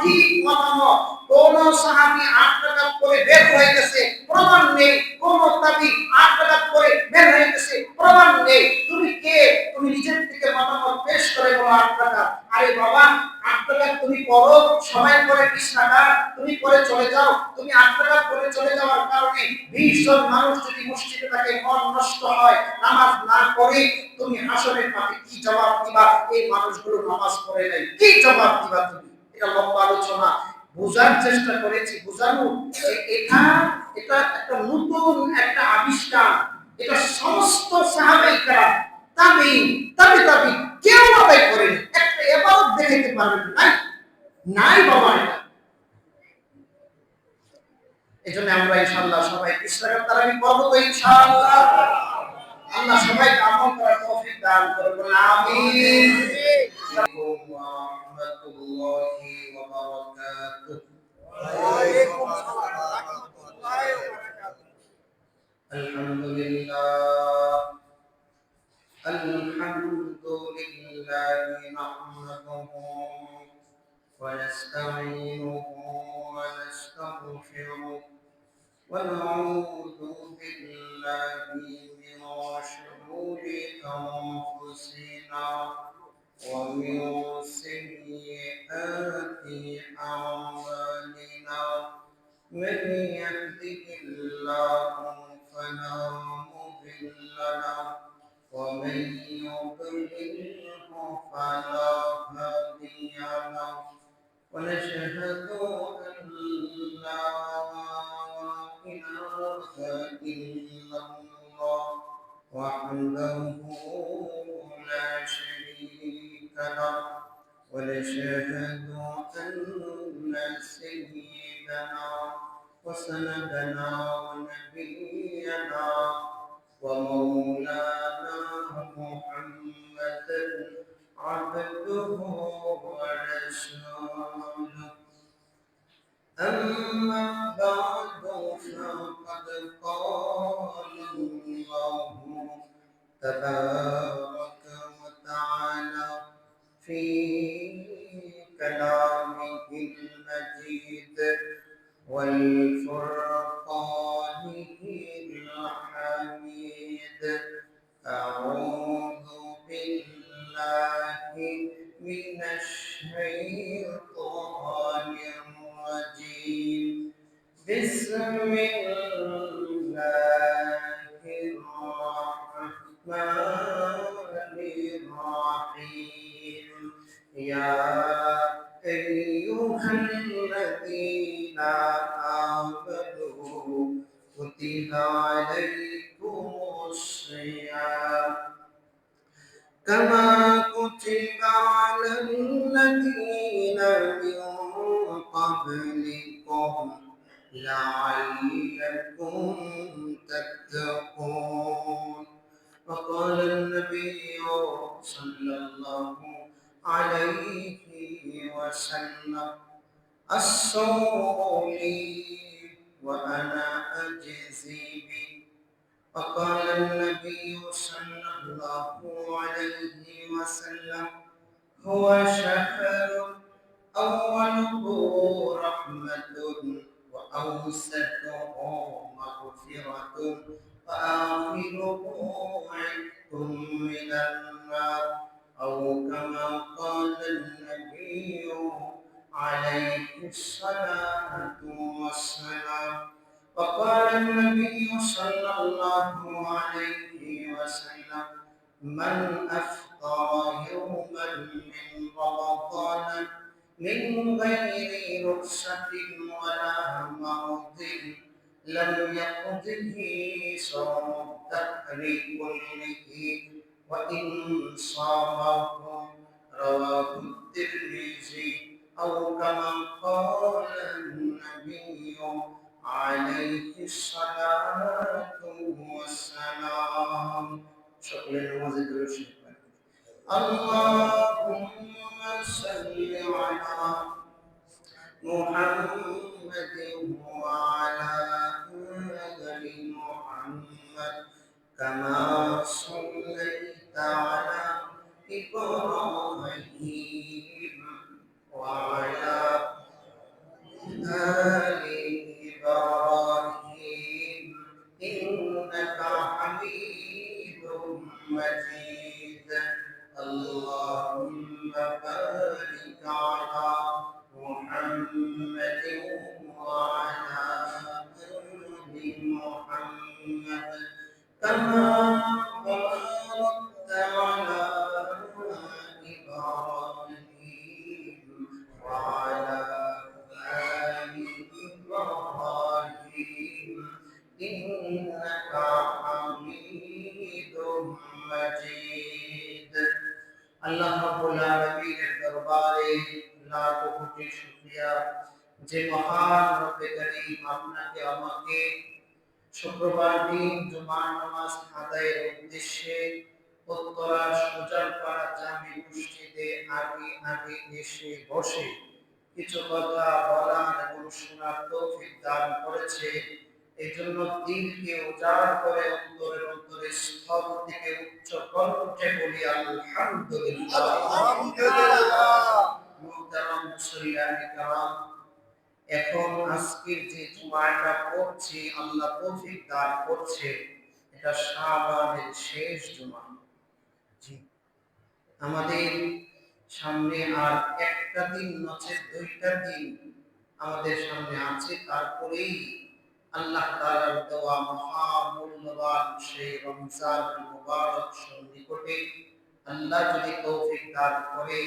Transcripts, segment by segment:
সঠিক মতামত। কোন সাহাবী ৮ রাকাত করে বের হয়ে গেছে প্রমাণ নেই, কোন তাবী ৮ রাকাত করে বের হয়ে গেছে প্রমাণ নেই। তুমি কে? তুমি নিজের থেকে মতামত পেশ করে বলো ৮ রাকাত। আরে বাবা, ৮ রাকাত তুমি পড়ো, সবাই করে ২০ রাকাত, তুমি করে চলে যাও। তুমি ৮ রাকাত করে চলে যাওয়ার কারণে ২০ জন মানুষ যদি মসজিদে থাকে, মন নষ্ট হয়, নামাজ না পড়ে, তুমি হাসরের মাঠে কি জবাব দিবা? এই মানুষগুলো নামাজ পড়ে নাই, কি জবাব দিবা তুমি? এটা লম্বা আলোচনা, বোঝার চেষ্টা করেছি, বোঝানো যে এটা এটা একটা নতুন একটা আবিষ্কার। এটা সমস্ত সাহাবায়ে কেরাম, তাবেঈন, তাবেঈন কেউ আদায় করেনি। একটা ইবাদত দেখাইতে পারবেন নাই, নাই বাবা। এটা এজন্য আমরা ইনশাআল্লাহ সবাই ইসলামের তারাবি করব তো ইনশাআল্লাহ। আল্লাহ সবাইকে আমল করার তৌফিক দান করুন, আমিন। আসসালামু আলাইকুম ওয়া রাহমাতুল্লাহি ওয়া বারাকাতুহু। ওয়া আলাইকুম আসসালাম ওয়া রাহমাতুল্লাহি ওয়া বারাকাতুহু। আলহামদুলিল্লাহ আলহামদুলিল্লাহি নাহমাদুহু ওয়া নাস্তাঈনুহু ওয়া নাস্তাগফিরুহু ওয়া নাউযু বিল্লাহি মিন শুরুরি আনফুসিনা ওয়া মিন sayyiati a'malina। من يهده الله فلا مضل له ومن يضلله فلا هادي له ونشهد أن لا إله إلا الله وحده لا شريك له ونشهد أن سيدنا وسندنا ونبينا ومولانا محمدا عبده ورسوله. أما بعد فقد قال الله تبارك وتعالى في كلامه المجيد والفرقانه الحميد. أعوذ بالله من الشيطان الرجيم. بسم الله الرحمن الرحيم. يا أيها الذين آمنوا كتب عليكم الصيام كما كتب على الذين من قبلكم لعلكم تتقون. وقال النبي صلى الله عليه وسلم الصوم لي وأنا أجزي به. وقال النبي صلى الله عليه وسلم هو شهر أوله رحمة وأوسطه مغفرة وآخره عتق من النار، أو كما قال النبي عليه الصلاة والسلام. وقال النبي صلى الله عليه وسلم من أفطر يوما من رمضان من غير رخصة ولا مرض لم يقضه صوم الدهر كله وإن صامه. رواه الترمذي. أو كما قال النبي عليه الصلاة والسلام. شكرا لله. اللهم صل على محمد وعلى آل محمد كما صليت على إبراهيم وعلى باركت على إبراهيم وعلى آل إبراهيم إنك حميد مجيد আল্লাহ রাব্বুল আলামিনের দরবারে লাখ কোটি শুকরিয়া যে মহান রব্বে করিম আপনাকে আমাকে শুক্রবার দিন জুমার নামাজ আদায়ের উদ্দেশ্যে উত্তরা সুজানপাড়া জামি মসজিদে আগে আগে এসে বসে কিছু কথা বলার এবং শোনার তৌফিক দান করেছে। এই জন্য দিনকে উজাড় করে অন্তরের অন্তরে স্থল থেকে উচ্চ কণ্ঠে বলি আলহামদুলিল্লাহ। মুহতারাম মুসল্লিয়ানে কেরাম, এখন আজকের যে জুমাটা পড়ছি আল্লাহ তৌফিক দান করছে, এটা শাবানের শেষ জুমা। আমাদের সামনে আর একটা দিন নচে দুইটা দিন আমাদের সামনে আছে, তারপরেই আল্লাহ তাআলার দেওয়া মহামূল্যবান সেই রমজান মুবারক সন্নিকটে। আল্লাহ যদি তৌফিক দান করে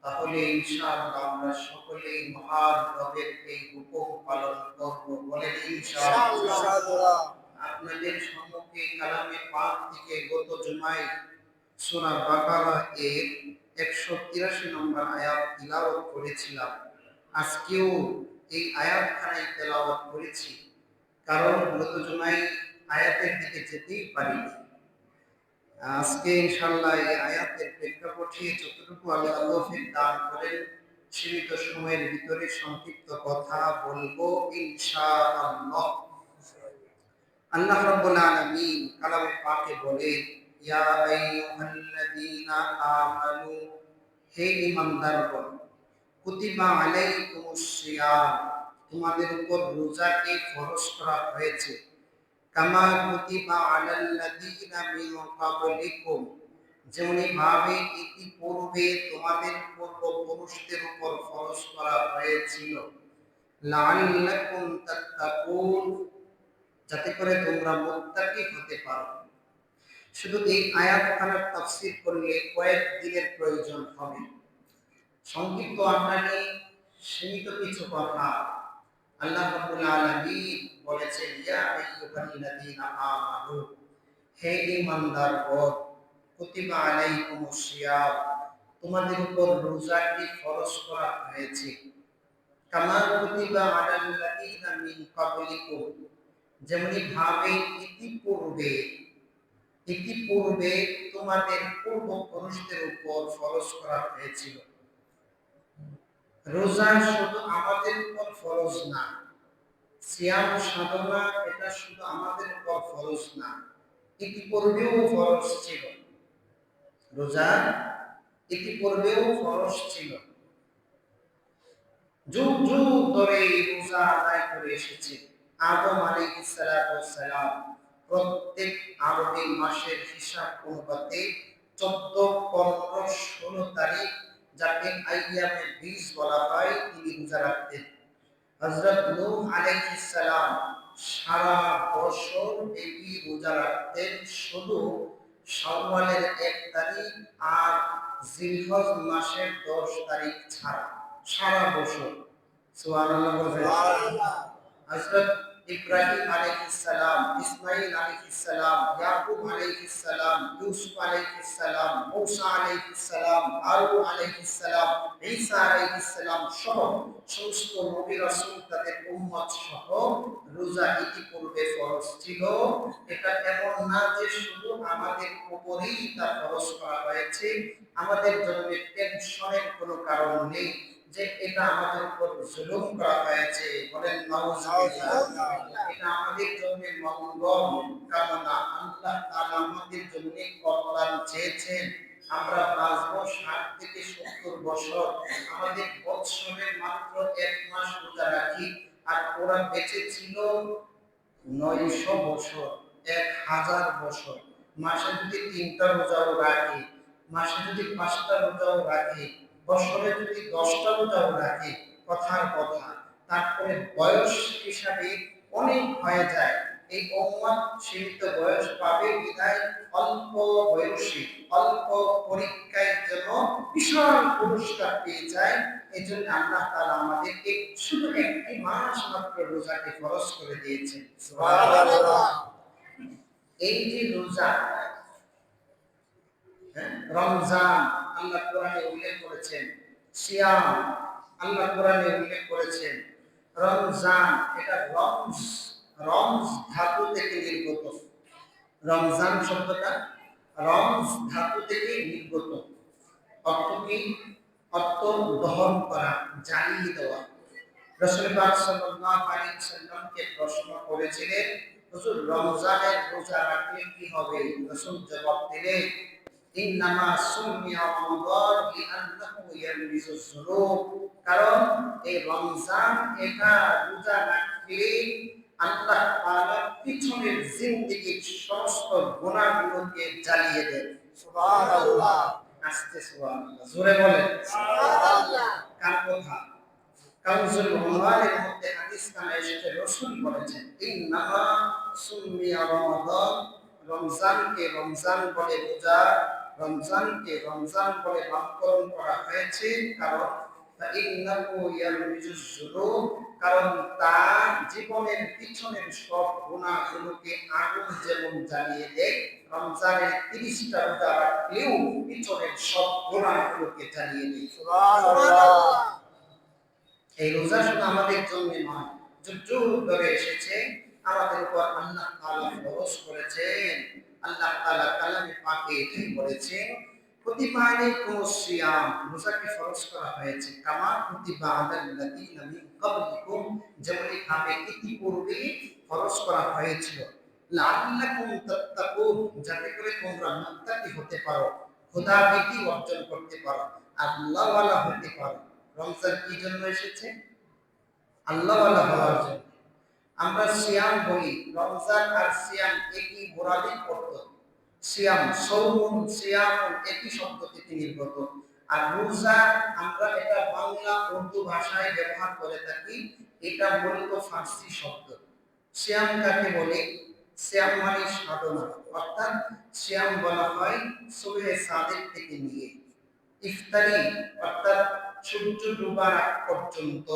তাহলে ইনশাআল্লাহ আমরা সকলেই মহান রবের এই হুকুম পালন করব, বলেন ইনশাআল্লাহ। আপনাদের সম্মুখে কালামে পাক থেকে গত জুমায় সূরা বাকারা এর 183 নম্বর আয়াত তিলাওয়াত করেছিলাম। আজকেও এই আয়াতখানাই তেলাওয়াত করেছি, কারণ গত জুমায় আয়াতের দিকে যেতেই পারিনি। আজকে ইনশাআল্লাহ এই আয়াতের প্রেক্ষাপটে যতটুকু আল্লাহ তৌফিক দান করেন সীমিত সময়ের ভিতরে সংক্ষিপ্ত কথা বলবো ইনশাআল্লাহ। আল্লাহ রাব্বুল আলামিন কালামে পাকে বলেন, ইয়া আইয়ুহাল্লাযীনা আমানু, হে ঈমানদারগণ, কুতিবা আলাইকুমুস সিয়াম, তোমাদের উপর রোজাকে ফরজ করা হয়েছে, কামা কুতিবা আলাল্লাযীনা মিন ক্বাবলিকুম, যেমনি ভাবে ইতিপূর্বে তোমাদের পূর্বপুরুষদের উপর ফরজ করা হয়েছিল, লাআল্লাকুম তাত্তাকুন, যাতে করে তোমরা মুত্তাকি হতে পারো। শুধু এই আয়াতখানার তাফসীর করলে কয়েক দিনের প্রয়োজন হবে। সংক্ষিপ্ত আকারে সীমিত কিছু কথা আল্লাহ রাব্বুল আলামিন বলেছেন, ইয়া আইয়ুহাল্লাযীনা আমানু, হে ঈমানদারগণ, কুতিবা আলাইকুমুস সিয়াম, তোমাদের উপর রোজাকে ফরজ করা হয়েছে, কামা কুতিবা আলাল্লাযীনা মিন ক্বাবলিকুম, যেমনি ভাবে ইতিপূর্বে তোমাদের পূর্বপুরুষদের উপর ফরজ করা হয়েছিল। রোজা শুধু আমাদের উপর ফরজ না, সিয়াম সাধনা এটা শুধু আমাদের উপর ফরজ না, ইতিপূর্বেও ফরজ ছিল। রোজা ইতিপূর্বেও ফরজ ছিল, যুগ যুগ ধরে রোজা আদায় করে এসেছে। আদম আলাইহিস সালাম প্রত্যেক আরবি মাসের হিসাব অনুপাতে 14, 15, 16 তারিখ, যাকে আইয়ামে 20 বলা হয়, তিনি রোজা রাখতেন। হযরত নূহ আলাইহিস সালাম সারা বছর ব্যাপী রোজা রাখতেন, শুধু শাওয়ালের 1 তারিখ আর জিলহজ মাসের 10 তারিখ ছাড়া সারা বছর। সুবহানাল্লাহ বলবেন। হযরত ইব্রাহিম আলাইহিস সালাম, ইসমাঈল আলাইহিস সালাম, ইয়াকুব আলাইহিস সালাম, ইউসুফ আলাইহিস সালাম, মূসা আলাইহিস সালাম, হারুন আলাইহিস সালাম, ঈসা আলাইহিস সালাম সহ সমস্ত নবী রাসূল তাদের উম্মত সহ রোজা ইতিপূর্বে ফরজ ছিল। এটা এমন না যে শুধু আমাদের উপরেই তা ফরজ করা হয়েছে। আমাদের জন্য টেনশনের কোনো কারণ নেই যে এটা আমাদের উপর জুলুম করা হয়েছে, বলেন নাউজুবিল্লাহ। এটা আমাদের জন্য মঙ্গল কামনা, আল্লাহ তাআলা আমাদের জন্য কল্যাণ চেয়েছেন। আমরা বাঁচবো 60 থেকে 70 বছর, আমাদের বৎসরে মাত্র 1 মাস রোজা রাখি, আর ওরা বেঁচে ছিল 900 বছর, 1000 বছর। মাসে যদি 3টা রোজাও রাখি, মাসে যদি 5টা রোজাও রাখি, বছরে যদি 10টা রোজাও রাখি, কথার কথা, তারপরে বয়স হিসাবে অনেক হয়ে যায়। এই উম্মত সীমিত বয়স পাবে বিধায় অল্প বয়সী অল্প পরীক্ষায় যেন বিশাল পুরস্কার পেয়ে যায়। এই জন্য আল্লাহ তাআলা আমাদেরকে শুধু একটি মাস মাত্র রোজাকে ফরজ করে দিয়েছেন। সুবহানাল্লাহ। এই যে রোজা, রমজান আল্লাহ কোরআনে উল্লেখ করেছেন, সিয়াম আল্লাহ কোরআনে উল্লেখ করেছেন। রমজান এটা রমজ, রমজ ধাতু থেকে নির্গত। রমজান শব্দটা রমজ ধাতু থেকে নির্গত। অর্থ কি? অর্থ দহন করা, জ্বালিয়ে দেওয়া। রাসূল পাক সাল্লাল্লাহু আলাইহি ওয়াসাল্লামকে প্রশ্ন করেছিলেন, হুজুর রমজানের রোজা রাখলে কি হবে? রাসূল জবাব দিলেন, ইন্নামা সুমিয়া রমাদান লিআন্নাহু ইয়ালমিজুজ যুনুব। কারণ এই রমজান এটা রোজা রাখলে আল্লাহ তাআলা পিছনের জিন্দেগীর সমস্ত গুনাহগুলোকে জ্বালিয়ে দেন। সুবহানাল্লাহ। আস্তে সুবহানাল্লাহ, জোরে বলেন সুবহানাল্লাহ। কার কথা? কাউজুল উমারের মধ্যে হাদিস কানে এসেছে, রাসূল বলেছেন, ইন্নামা সুমিয়া রমাদান, রমজানকে রমজান বলে রোজা, রমজানকে রমজান বলে নামকরণ করা হয়েছে কারণ ইন্নাহু ইয়ালমিজুজ যুনুব, কারণ তার জীবনের পিছনের সব গুনাহগুলোকে আগুন যেমন জ্বালিয়ে দেয়, রমজানের 30টা রোজা রাখলেও পিছনের সব গুনাহগুলোকে জ্বালিয়ে দেয়। সুবহানাল্লাহ। এই রোজা শুধু আমাদের জন্য নয়, যুগ যুগ ধরে এসেছে, আমাদের উপর আল্লাহ তাআলা ফরজ করেছেন। আল্লাহ তাআলা কালামে পাকে এটাই বলেছেন, কুতিবা আলাইকুমুস সিয়াম, রোজাকে ফরজ করা হয়েছে, কামা কুতিবা আলাল্লাযিনা মিন ক্বাবলিকুম, যেমনি ভাবে ইতিপূর্বে ফরজ করা হয়েছিল, লাআল্লাকুম তাত্তাকুন, যাতে করে তোমরা মুত্তাকি হতে পারো, খোদা ভীতি অর্জন করতে পারো, আল্লাহওয়ালা হতে পারো। রমজান কি জন্য এসেছে? আল্লাহওয়ালা হওয়ার জন্য। আমরা সিয়াম বলি, রমজান আর সিয়াম একই বোরাদিক অর্থ। সিয়াম সৌমুন সিয়াম একই শব্দ থেকে নির্গত। আর রোজা আমরা এটা বাংলা উর্দু ভাষায় ব্যবহার করে থাকি, এটা মূলত ফার্সি শব্দ। সিয়াম কাকে বলে? সিয়াম মানে সাধনা, অর্থাৎ সিয়াম বলা হয় সুবহে সাদিক থেকে নিয়ে ইফতারি, অর্থাৎ সূর্য ডুবার আগ পর্যন্ত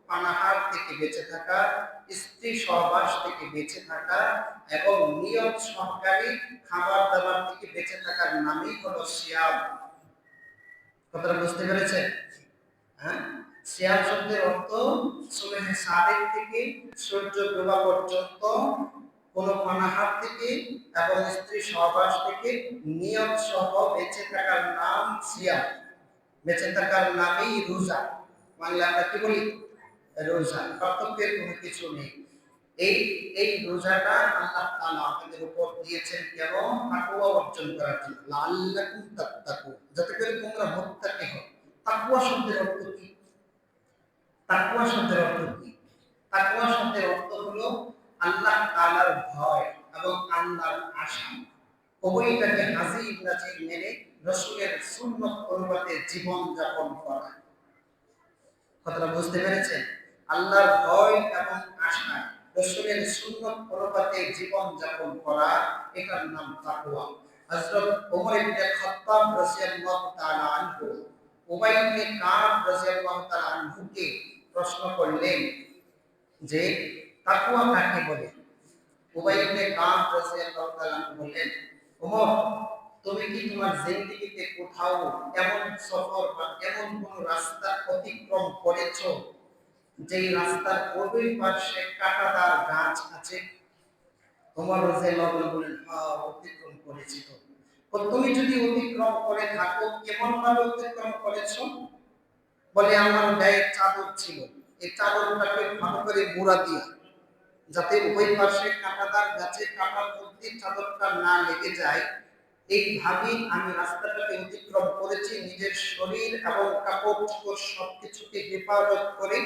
পানাহার থেকে বেঁচে থাকা, স্ত্রী সহবাস থেকে বেঁচে থাকা এবং নিয়ত সহকারে খাবার দাবার থেকে বেঁচে থাকার নামই হলো সিয়াম। কথাটা বুঝতে পেরেছেন? হ্যাঁ, সিয়াম শব্দের অর্থ সুবহে সাদিক থেকে সূর্য ডোবা পর্যন্ত কোন পানাহার থেকে এবং স্ত্রী সহবাস থেকে নিয়ত সহ বেঁচে থাকার নাম সিয়াম। বেঁচে থাকার নামই রোজা। বাংলা আমরা কি বলি? রোজা। পার্থক্যের কোনো কিছু নেই। এই এই রোজাটা আল্লাহ তাআলা আমাদের উপর দিয়েছেন কেবল তাকওয়া অর্জন করার জন্য, লাআল্লাকুম তাত্তাকুন, যাতে করে তোমরা মুত্তাকি হও। তাকওয়া শব্দের অর্থ কি? তাকওয়া শব্দের অর্থ কি? তাকওয়া শব্দের অর্থ হলো আল্লাহ তাআলার ভয় এবং আল্লাহর আশা। উভয়টাকে হাজির নাজির মেনে রাসূলের সুন্নাত অনুপাতে জীবন যাপন করা। কথাটা বুঝতে পেরেছেন? আল্লাহর ভয় এবং আশা, রাসূলের সুন্নাত অনুপাতে জীবন যাপন করা, এটার নাম তাকওয়া। হযরত ওমর ইবনে খাত্তাব রাদিয়াল্লাহু তাআলা আনহু উবাই ইবনে কাব রাদিয়াল্লাহু তাআলা আনহুকে প্রশ্ন করলেন যে তাকওয়া কাকে বলে? উবাই ইবনে কাব রাদিয়াল্লাহু তাআলা বললেন, ওমর, তুমি কি তোমার জিন্দেগিতে কোথাও এমন সফর বা এমন কোন রাস্তা অতিক্রম করেছো যেই রাস্তার ওই পাশে কাঁটাদার গাছ আছে? ওমর রাদিয়াল্লাহু তাআলা বলেন, হ্যাঁ, অতিক্রম করেছি। তো তুমি যদি অতিক্রম করে থাকো, কেমন ভাবে অতিক্রম করেছো? বলে, আমার গায়ে চাদর ছিল, এই চাদরটাকে ভালো করে মুড়া দিয়া, যাতে উভয় পাশে কাঁটাদার গাছে কাঁটার মধ্যে চাদরটা না লেগে যায়, এইভাবেই আমি রাস্তাটাকে অতিক্রম করেছি, নিজের শরীর এবং কাপড় চোপড় সবকিছুকে হেফাজত করে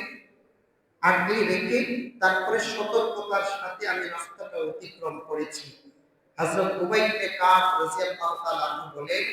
আগলে রেখে তারপরে সতর্কতার সাথে আমি রাস্তাটা অতিক্রম করেছি। হযরত উবাই ইবনে কাব রাদিয়াল্লাহু তাআলা আনহু বলেন,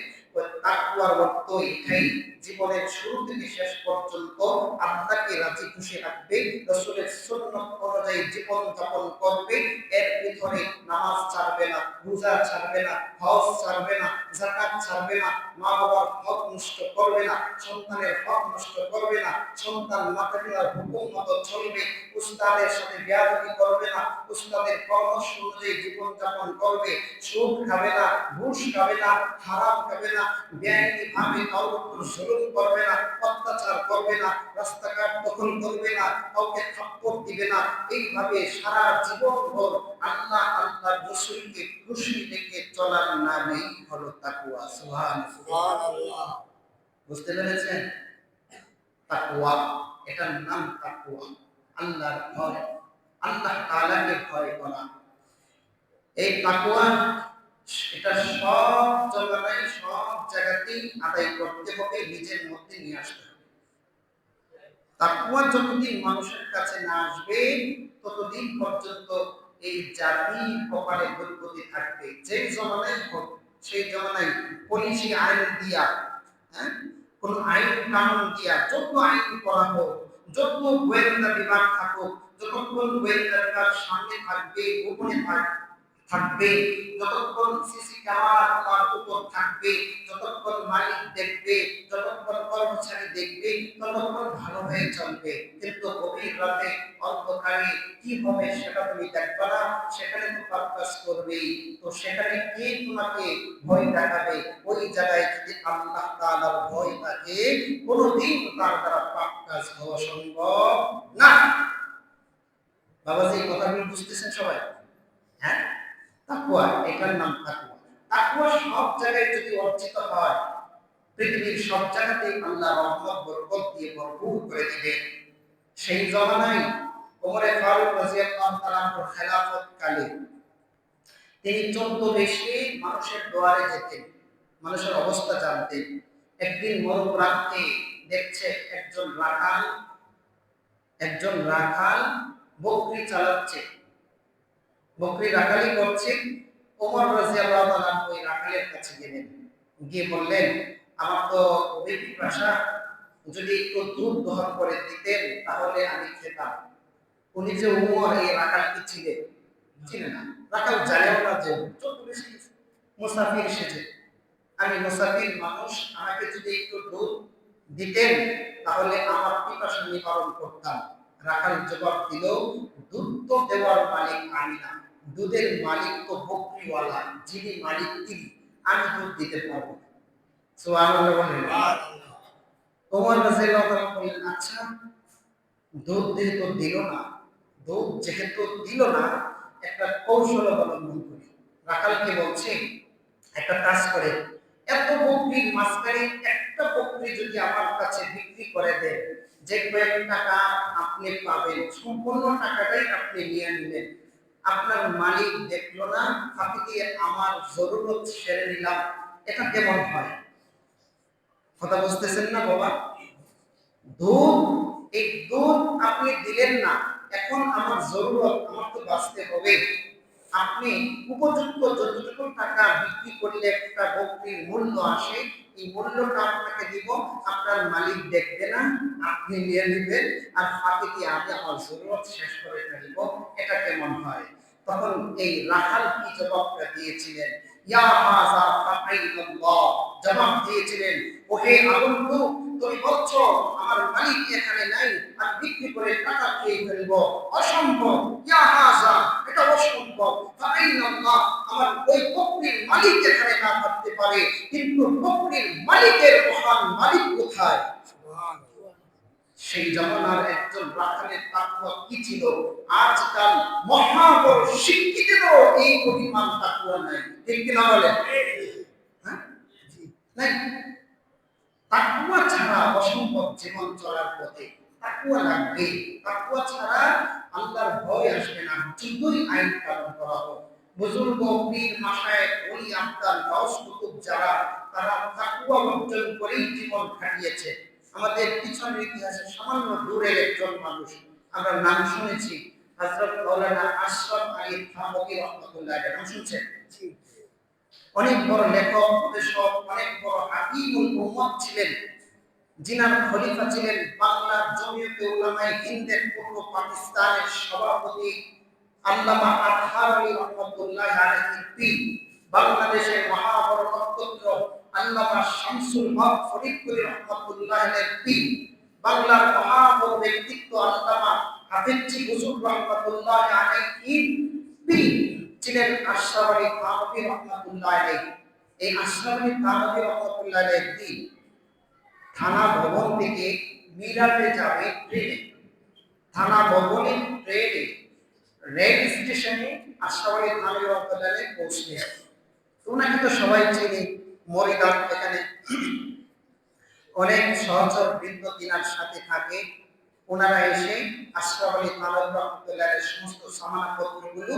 তাকওয়ার অর্থ এটাই, জীবনের শুরু থেকে শেষ পর্যন্ত আল্লাহকে রাজি খুশি রাখবে, রাসূলের সুন্নাত অনুযায়ী জীবন যাপন করবে, এর ভিতরে নামাজ ছাড়বে না, রোজা ছাড়বে না, হজ ছাড়বে না, যাকাত ছাড়বে না, মা বাবার হক নষ্ট করবে না, সন্তানের হক নষ্ট করবে না, সন্তান মাতা-পিতার হুকুম মতো চলবে, উস্তাদের সাথে বেয়াদবি করবে না, উস্তাদের পরামর্শ অনুযায়ী জীবন যাপন করবে, সুদ খাবে না, ঘুষ খাবে না, হারাম খাবে না, বেআইনি ভাবে কারোর উপর জুলুম করবে না, অত্যাচার করবে না, রাস্তাঘাট দখল করবে না, কাউকে থাপ্পড় দিবে না। এইভাবে সারা জীবন ভর আল্লাহ আল্লাহর রাসূলকে খুশি রেখে চলার নামই হলো তাকওয়া। সুবহানাল্লাহ। বুঝতে পেরেছেন? তাকওয়া, এটার নাম তাকওয়া, আল্লাহর ভয়, আল্লাহ তাআলাকে ভয় করা। এই তাকওয়া এটা সব জায়গায় সব জায়গাতেই আদায় করতে হবে, নিজের মধ্যে নিয়ে আসতে হবে। তাকওয়া যতদিন মানুষের কাছে না আসবে ততদিন পর্যন্ত এই জাতি কপালে দুর্গতি থাকবে। যে জমানায় হোক সেই জমানায় পুলিশি আইন দিয়া, হ্যাঁ, কোন আইন কানুন দিয়া যত আইন করা হোক, যত গোয়েন্দা বিভাগ থাকুক, যতক্ষণ গোয়েন্দা বিভাগ সামনে থাকবে, গোপনে থাকবে, যতক্ষণ সিসি ক্যামেরা তার উপর থাকবে, যতক্ষণ মালিক দেখবে, যতক্ষণ কর্মচারী দেখবে, ততক্ষণ ভালো হয়ে চলবে। কিন্তু গভীর রাতে অন্ধকারে কি হবে সেটা তুমি দেখবে না, সেখানে তো পারপাস করবেই। তো সেখানে কে তোমাকে ভয় দেখাবে? ওই জায়গায় যদি আল্লাহ তাআলার ভয় থাকে, কোনোদিন তার দ্বারা পাপ কাজ হওয়া সম্ভব না। বাবাজি, কথাগুলো বুঝতেছেন সবাই? হ্যাঁ, তাকওয়া, এটার নাম তাকওয়া। তাকওয়া সব জায়গায় যদি অর্জিত হয়, পৃথিবীর সব জায়গাতেই আল্লাহ রহমত বরকত দিয়ে ভরপুর করে দিবে। সেই জমানায় ওমরে ফারুক রাদিয়াল্লাহু তাআলা খেলাফত কালে তিনি 14 দেশে মানুষের দুয়ারে যেতেন, মানুষের অবস্থা জানতেন। একদিন মধ্যরাতে দেখছে একজন রাখাল বকরি চালাচ্ছে, বকরি রাখালি করছে। ওমর রাদিয়াল্লাহু তাআলা ওই রাখালের কাছে গেলেন, গিয়ে বললেন, আমার তো খুবই পিপাসা, যদি একটু দুধ দহন করে দিতেন তাহলে আমি খেতাম। উনি যে ওমর, এই রাখালকে চিনে না, রাখাল জানেও না যে মুসাফির এসেছে, আমি মুসাফির মানুষ, আমাকে যদি একটু দুধ দিতেন তাহলে আমার পিপাসা নিবারণ করতাম। রাখাল জবাব দিল, দুধ তো দেওয়ার মালিক আমি না, দুধের মালিক তো বকরিওয়ালা, যিনি মালিক তিনি, আমি দুধ দিতে পারবো না। সুবহানাল্লাহ বলেন। ওমর রাদিয়াল্লাহু তাআলা বললেন, আচ্ছা, দুধ যেহেতু দিল না, একটা কৌশল অবলম্বন করি। রাখালকে বলছে, একটা কাজ করে, এত বকরির মাঝখানে একটা বকরি যদি আমার কাছে বিক্রি করে দেন, যে কয়েক টাকা আপনি পাবেন সম্পূর্ণ টাকাটাই আপনি নিয়ে নিলেন, আপনার মালিক দেখলো না, ফাঁকি দিয়ে আমার জরুরত সেরে নিলাম, এটা কেমন হয়? কথা বুঝতেছেন না বাবা? দুধ, এই দুধ আপনি দিলেন না, এখন আমার জরুরত, আমার তো বাঁচতে হবে, আপনি উপযুক্ত যতটুকু টাকা বিক্রি করলে একটা বকরির মূল্য আসে, এই মূল্যটা আপনাকে দিব, আপনার মালিক দেখবে না, আপনি নিয়ে নেবেন, আর ফাঁকি দিয়ে আমি আমার জরুরত শেষ করে ফেলব, এটা কেমন হয়? তখন এই রাখাল কি জবাবটা দিয়েছিলেন? ইয়া হাযা ফাআইনাল্লাহ, জবাব দিয়েছিলেন, ওহে আগন্তুক, তুমি বলছো আমার মালিক এখানে নাই, আমি বিক্রি করে টাকা খেয়ে ফেলবো, অসম্ভব। ইয়া হাযা, এটা অসম্ভব। ফাআইনাল্লাহ, আমার ওই বকরির মালিক এখানে না থাকতে পারে, কিন্তু বকরির মালিকের মহান মালিক কোথায়? সেই জামানার একজন রাখালের তাকওয়া কি ছিল? আজকাল মহাবড় শিক্ষিতেরও এই পরিমাণ তাকওয়া নাই, ঠিক কি না বলেন? হ্যাঁ, নাই। তাকওয়া ছাড়া অসম্ভব জীবন চলার পথে। তাকওয়া লাগবে, তাকওয়া ছাড়া আল্লাহর ভয় আসবে না, যতই আইন কানুন করা হোক। বুজুর্গ, পীর, মাশায়েখ, ওলি, আবদাল, গাউস, কুতুব যারা, তারা তাকওয়া অর্জন করেই জীবন কাটিয়েছে। আমাদের পিছনের ইতিহাসে সামান্য দূরের একজন মানুষ আমরা নাম শুনেছি, হযরত মাওলানা আশরাফ আলী থানভী রাহমাতুল্লাহ আলাইহি, নাম শুনছেন? অনেক বড় লেখক, গবেষক, অনেক বড় হাকিমুল উম্মত ছিলেন, জিনার খলিফা ছিলেন বাংলার জমিয়তে উলামায়ে হিন্দের পূর্ব পাকিস্তানের সভাপতি আল্লামা আতহার আলী রহমাতুল্লাহ আলাইহির পীর, বাংলাদেশের মহাবড় নক্ষত্র আল্লামা শামসুল হক ফরিদপুরি রহমাতুল্লাহ আলাইহির পীর, বাংলার মহাবড় ব্যক্তিত্ব আল্লামা হাফিজি হুজুর রহমাতুল্লাহ আলাইহির পীর ছিলেন আশরাফ আলী থানভী রহমাতুল্লাহ আলাইহি। এই আশরাফ আলী থানভী রহমাতুল্লাহ আলাইহি থানা ভবন থেকে মিরাটে যাবে ট্রেনে, থানা ভবনে ট্রেনে রেল স্টেশনে আশরাফ আলী থানভী রহমাতুল্লাহ আলাইহি পৌঁছলেন। ওনাকে তো সবাই চেনে, মরিদান এখানে অনেক সহচর বৃন্দ তিনার সাথে থাকে। ওনারা এসে আশরাফ আলী থানভী রহমাতুল্লাহ আলাইহির সমস্ত সামানপত্রগুলো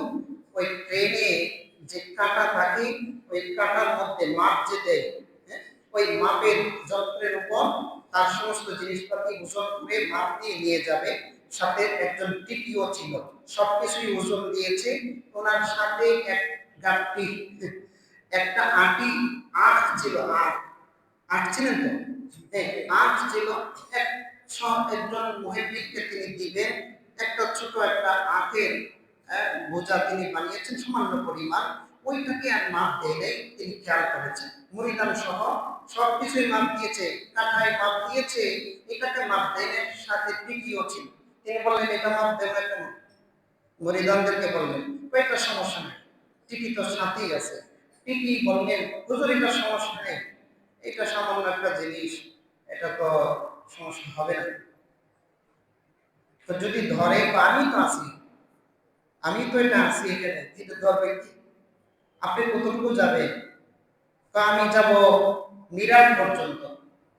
ওই ট্রেনে যে কাঁটা থাকে ওই কাঁটার মধ্যে মাপ যে দেয়, ওই মাপের যন্ত্রের উপর তার সমস্ত জিনিসপাতি ওজন করে মাপ দিয়ে নিয়ে যাবে। সাথে একজন টিটিও ছিল, সবকিছুই ওজন দিয়েছে। ওনার সাথে এক গাঁটটি একটা আটি আখ ছিল, আখ ছিলেন তো, আখ ছিল। একজন মুহাদ্দিসকে তিনি দিবেন একটা ছোট একটা আখের বোঝা তিনি বানিয়েছেন সামান্য পরিমাণ, ওইটাকে আর মাপ দেয় তিনি খেয়াল করেছেন। মরিদান সহ সবকিছুই মাপ দিয়েছে, কাঠায় মাপ দিয়েছে, এটাকে মাপ দেয়। সাথে টিকিও ছিল। তিনি বললেন এটা মাপ দেবে কেন? মরিদানদেরকে বললেন এটা সমস্যা নেই, টিকি তো সাথেই আছে। টিকি বললেন হুজুর এটা সমস্যা নেই, এটা সামান্য একটা জিনিস, এটা তো সমস্যা হবে না। তো যদি ধরে আমি তো আছি, আমি তো এটা আছি এখানে, এটা ধরবে কি? আপনি কতটুকু যাবেন? তা আমি যাব মিরাট পর্যন্ত।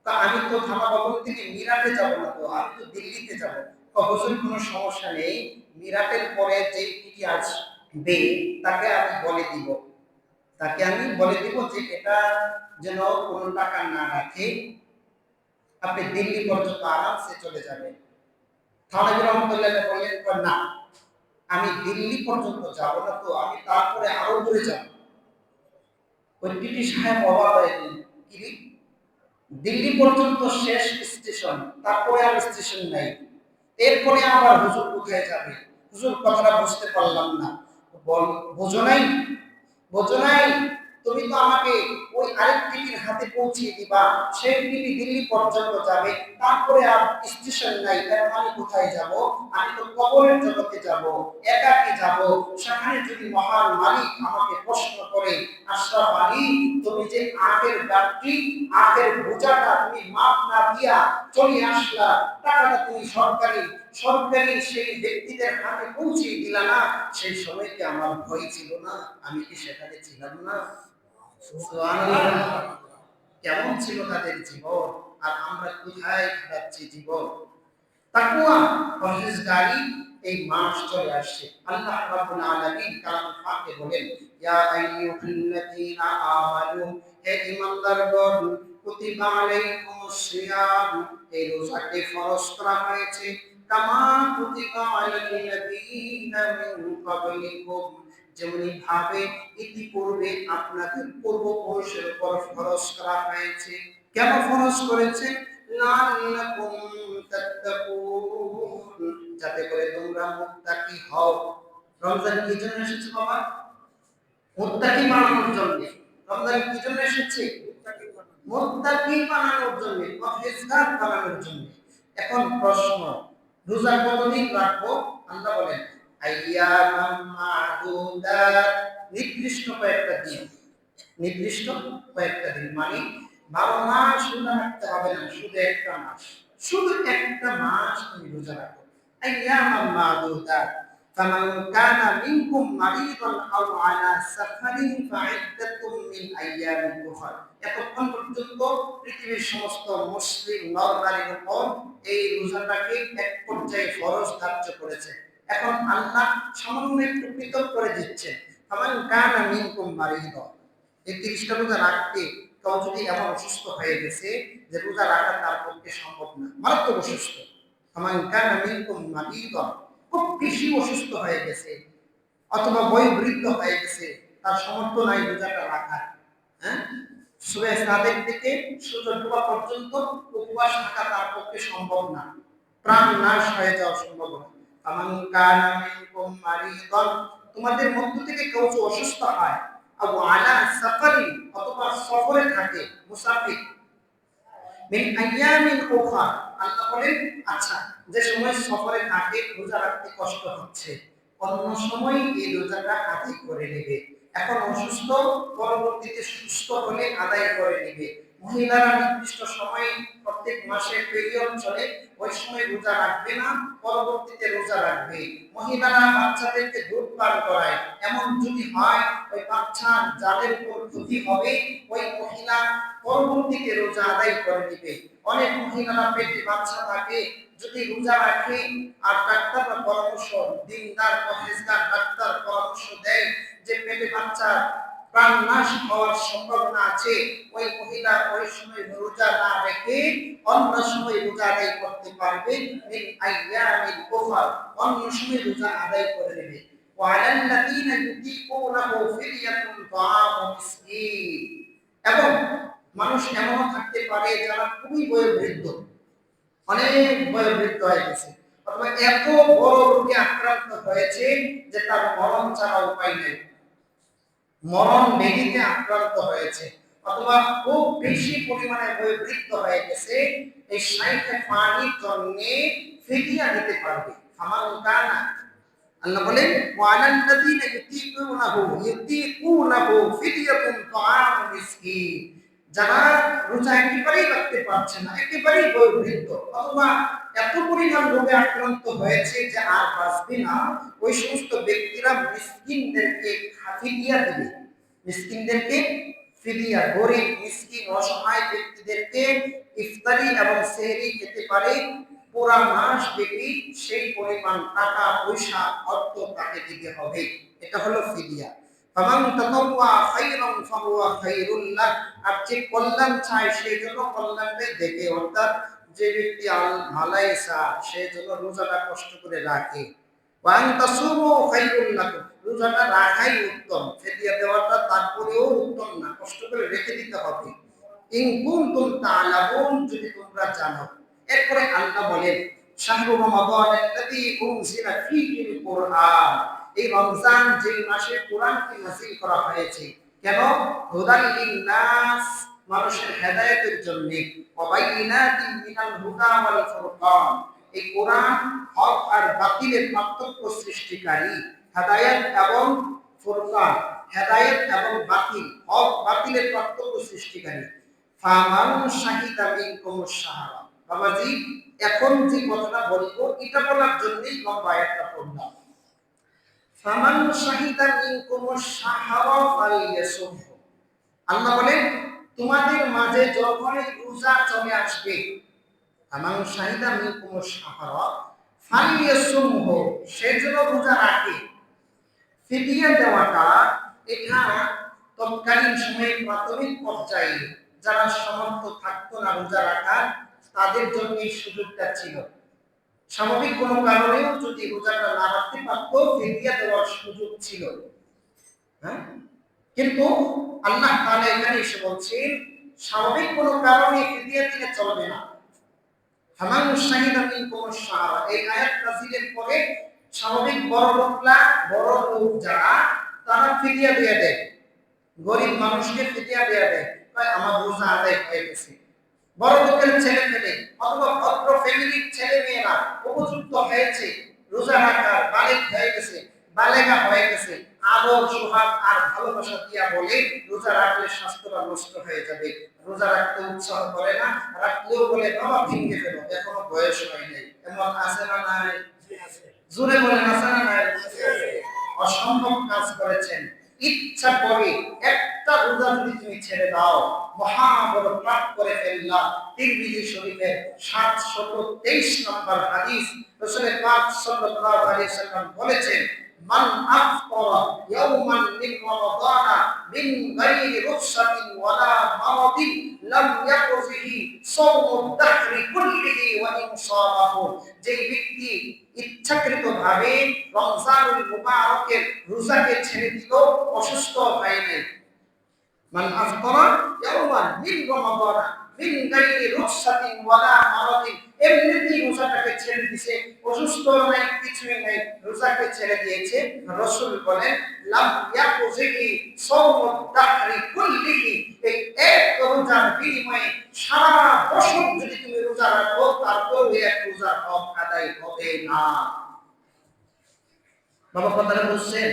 তা আমি তো থানা ভবন থেকে মিরাটে যাব না, তো আমি তো দিল্লিতে যাব। হুজুর কোনো সমস্যা নেই, মিরাটের পরে যে টিটি আসবে তাকে আমি বলে দিব, যে এটা যেন কোনো টাকা না রাখে, আপনি দিল্লি পর্যন্ত আরামসে চলে যাবেন। থানভী রহমাতুল্লাহ বললেন না, আমি দিল্লি পর্যন্ত যাব না, তো আমি তারপরে আরো দূরে যাব। ওই টিটি সাহেব অবাক হয়ে গেলেন, কি দিল্লি পর্যন্ত শেষ স্টেশন, তারপরে আর স্টেশন নাই, এরপরে আবার হুজুর কোথায় যাবে? হুজুর কথাটা বুঝতে পারলাম না। বোঝো নাই, তুমি তো আমাকে ওই আরেক টিটির হাতে পৌঁছিয়ে দিবা, সেই টিটি দিল্লি পর্যন্ত যাবে, তারপরে আর স্টেশন নাই, কারণ আমি কোথায় যাব? আমি তো কবরের জগতে যাব, একাকী যাব। সেখানে যদি মহান মালিক আমাকে প্রশ্ন করে, আশরাফ আলী তুমি যে আগের গাড়ি আগের বোঝাটা তুমি মাপ না দিয়া চলে আসলা, টাকাটা তুমি সরকারি সেই ব্যক্তিদের হাতে পৌঁছিয়ে দিলা না, সেই সময় কি আমার ভয় ছিল না? আমি কি সেখানে ছিলাম না? সুবহানাল্লাহ। কেমন ছিল তাদের জীবন, আর আমরা কোথায় যাচ্ছি জীবন? তাকওয়া পরহেজগারি এই মাস চলে আসছে। আল্লাহ রাব্বুল আলামিন কালামে পাকে বলেন, ইয়া আইয়ুহাল্লাযীনা আমানু, হে ঈমানদারগণ, কুতিবা আলাইকুমুস সিয়াম, এই রোজাকে ফরজ করা হয়েছে, কামা কুতিবা আলাল্লাযীনা মিন ক্বাবলিকুম, যেমনি ভাবে ইতিপূর্বে আপনাদের পূর্বপুরুষের উপর ফরজ করা হয়েছে। কেন ফরজ করেছে? লাআল্লাকুম তাত্তাকুন, যাতে করে তোমরা মুত্তাকি হও। রমজান কি জন্য এসেছে বাবা? মুত্তাকি বানানোর জন্য। রমজান কি জন্য এসেছে? মুত্তাকি বানানোর জন্য, পরহেজগার বানানোর জন্য। এখন প্রশ্ন, রোজা কতদিন রাখবো? আল্লাহ বলেন আইয়ামাম মাদুদাত, নির্দিষ্ট কয়েকটা দিন, মানে 12 মাস রোজা রাখতে হবে না, শুধু একটা মাস তুমি রোজা রাখো। আইয়ামাম মাদুদাত, ফামান কানা মিনকুম মারিদান আও আলা সাফারিন ফাইদ্দাতুম মিন আইয়ামিন উখরা। এতক্ষণ পর্যন্ত পৃথিবীর সমস্ত মুসলিম নর-নারীর উপর এই রোজাটাকে এক পর্যায়ে ফরজ ধার্য করেছে। এখন আল্লাহ সামান্য একটু পৃথক করে দিচ্ছেন, ফামান কানা মিনকুম মারিদান, এই 30টা রোজা রাখতে কেউ যদি এমন অসুস্থ হয়ে গেছে যে রোজা রাখা তার পক্ষে সম্ভব না, মারাত্মক অসুস্থ, ফামান কানা মিনকুম মারিদান, খুব বেশি অসুস্থ হয়ে গেছে অথবা বয়োবৃদ্ধ হয়ে গেছে, তার সামর্থ্য নাই রোজাটা রাখার, হ্যাঁ, সুবে সাদেক থেকে সূর্য ডোবা পর্যন্ত উপবাস থাকা তার পক্ষে সম্ভব না, প্রাণ নাশ হয়ে যাওয়া সম্ভব না। ফামান কানা মিনকুম মারিদান, তোমাদের মধ্য থেকে কেউ যদি অসুস্থ হয়, আও আলা সাফারি, অথবা সফরে থাকে, মুসাফির, মিন আইয়ামিন উখরা, আল্লাহ বলেন আচ্ছা যে সময় সফরে থাকে রোজা রাখতে কষ্ট হচ্ছে, অন্য সময় এই রোজাটা আদায় করে নেবে। এখন অসুস্থ, পরবর্তীতে সুস্থ হলে আদায় করে নেবে। মহিলারা নির্দিষ্ট সময়ে প্রত্যেক মাসে পিরিয়ড চলে, ওই সময় রোজা রাখবে না, পরবর্তীতে রোজা রাখবে। মহিলারা বাচ্চাদেরকে দুধ পান করায়, এমন যদি হয় ওই বাচ্চার জালের উপর ক্ষতি হবে, ওই মহিলা পরবর্তীতে রোজা আদায় করে নেবে। অনেক মহিলারা পেটে বাচ্চা থাকে, যদি রোজা রাখে আর ডাক্তাররা পরামর্শ, দিনদার পরহেজগার ডাক্তার পরামর্শ দেয় যে পেটে বাচ্চা প্রাণ নাশ হওয়ার সম্ভাবনা আছে, ওই মহিলা ওই সময় রোজা না রেখে অন্য সময় রোজা আদায় করতে পারবে। মিন আইয়ামিল উখরা, অন্য সময় রোজা আদায় করে নেবে। ওয়ালাল্লাযীনা ইউতীকুনাহু ফিদিয়াতুন তাআমু মিসকিন, এবং মানুষ এমনও থাকতে পারে যারা খুবই বয়োবৃদ্ধ, অনেক বয়োবৃদ্ধ হয়ে গেছে, অথবা এত বড় রোগে আক্রান্ত হয়েছে যে তার মরণ ছাড়া উপায় নেই, মরণ ব্যাধিতে আক্রান্ত হয়েছে, অথবা খুব বেশি পরিমাণে বয়োবৃদ্ধ হয়ে গেছে, এই 60 পানির জন্য ফিদিয়া দিতে পারবে। ফামান কানা, আল্লাহ বলেন ওয়ালাল্লাযীনা ইউতীকুনাহু ফিদিয়াতুন তাআমু মিসকিন, যারা রোজা একেবারেই রাখতে পারছে না, একেবারেই বয়োবৃদ্ধ, অথবা এত পরিমাণ রোগে আক্রান্ত হয়েছে যে আর বাঁচবে না, ওই সমস্ত ব্যক্তিরা মিসকিনদেরকে ফিদিয়া দিবে। মিসকিনদেরকে ফিদিয়া, গরিব মিসকিন অসহায় ব্যক্তিদেরকে ইফতারি এবং সেহরি খেতে পারে পুরা মাস ব্যাপী, সেই পরিমাণ টাকা পয়সা অর্থ তাকে দিতে হবে, এটা হলো ফিদিয়া। ফামান তাতাওয়া খায়রান ফাহুয়া খায়রুল লাহ, আর যে কল্যাণ চায় সেই জন্য কল্যাণটাই দেখে, অর্থাৎ যে ব্যক্তি ভালাই চায় সেই জন্য রোজাটা কষ্ট করে রাখে। ওয়া আন তাসুমু খায়রুল লাকুম, রোজাটা রাখাই উত্তম, ফিদিয়া দেওয়াটা তারপরেও উত্তম না, কষ্ট করে রেখে দিতে হবে। ইন কুনতুম তা'লামুন, যদি তোমরা জানো। এরপরে আল্লাহ বলেন শাহরু রমাদান আল্লাযী উনজিলা ফীহিল কুরআন, এই রমজান যে মাসে কোরআনকে নাযিল করা হয়েছে, কেন? হুদাল লিন-নাস, মানুষের হেদায়েতের জন্য, ওয়া বাইয়িনাতিন মিনাল হুদা ওয়াল ফুরকান, এই কোরআন হক আর বাতিলের পার্থক্য সৃষ্টিকারী, হেদায়েত এবং ফুরকান, হেদায়েত এবং বাতিল, হক বাতিলের পার্থক্য সৃষ্টিকারী। ফামান শাহিদা মিনকুমুশ শাহরা, বাবাজি এখন যে কথাটা বলবো এটা বলার জন্যই লম্বা একটা পড়লাম। ফামান শাহিদা মিনকুমুশ শাহরা ফালিয়াসুম, আল্লাহ বলেন তোমাদের মাঝে যখনই রোজা চলে আসবে, ফামান শাহিদা মিনকুমুশ শাহরা ফালিয়াসুমহু, সেজন্য রোজা রাখে। ফিদিয়া দেওয়াটা এটা তৎকালীন সময়ে প্রাথমিক পর্যায়ে যারা সমর্থ থাকতো না রোজা রাখার, তাদের জন্য এই সুযোগটা ছিল। স্বাভাবিক কোনো কারণেও যদি রোজাটা না রাখতে পারতো, ফিদিয়া দেওয়ার সুযোগ ছিল। হ্যাঁ, কিন্তু আল্লাহ তাআলা এখানে এসে বলছেন স্বাভাবিক কোনো কারণে ফিদিয়া দিলে চলবে না। ফামান শাহিদা মিনকুমুশ শাহরা, এই আয়াত নাযিলের পরে স্বাভাবিক বড় লোকরা, বড় লোক যারা, তারা ফিদিয়া দিয়ে দেয়, গরিব মানুষকে ফিদিয়া দিয়ে দেয়, আমার রোজা আদায় হয়ে গেছে। বড় লোকের ছেলে মেয়ে অথবা ভদ্র ফ্যামিলির ছেলে মেয়েরা উপযুক্ত হয়েছে, রোজা রাখার বালেগ হয়ে গেছে, বালেগা হয়ে গেছে, আদর সোহাগ আর ভালোবাসা দিয়া বলে রোজা রাখলে স্বাস্থ্যটা নষ্ট হয়ে যাবে, রোজা রাখতে উৎসাহ করে না, রাখলেও বলে বাবা ভেঙে ফেলো, এখনো বয়স হয় নাই। এমন আছে না নাই? জোরে বলেন আছে না নাই? অসম্ভব কাজ করেছেন, ইচ্ছা করে একটা রোজা যদি তুমি ছেড়ে দাও, মহা বড় পাপ করে ফেললা। তিরমিজি শরীফের 723 নম্বর হাদিস, রাসূল পাক সাল্লাল্লাহু আলাইহি সাল্লাম বলেছেন মান আফতারা ইয়াওমান মিন রমাদানা মিন গায়রি রুখসাতিন ওয়ালা মারাদিন লাম ইয়াকুযিহি সাওমুদ দাহরি কুল্লিহি ওয়া ইনসারাহু, যে ব্যক্তি ইচ্ছাকৃতভাবে রমজানুল মুবারকের রোজাকে ছেড়ে দিল, অসুস্থ হয় নাই, মান আফতারা ইয়াওমান মিন রমাদান মিন গায়রি রুখসাতিন ওয়ালা মারাদিন, এমনিতেই রোজাটাকে ছেড়ে দিয়েছে, অসুস্থ নাই, কিছুই নাই, রোজাকে ছেড়ে দিয়েছে। রাসূল বলেন লাম ইয়াকুযিহি সাওমুদ দাহরি কুল্লিহি, এই এক রোজার বিনিময়ে সারা বছর যদি তুমি রোজা রাখো তারপর ওই এক রোজার হক আদায় হবে না। বাবা কথাটা বুঝছেন?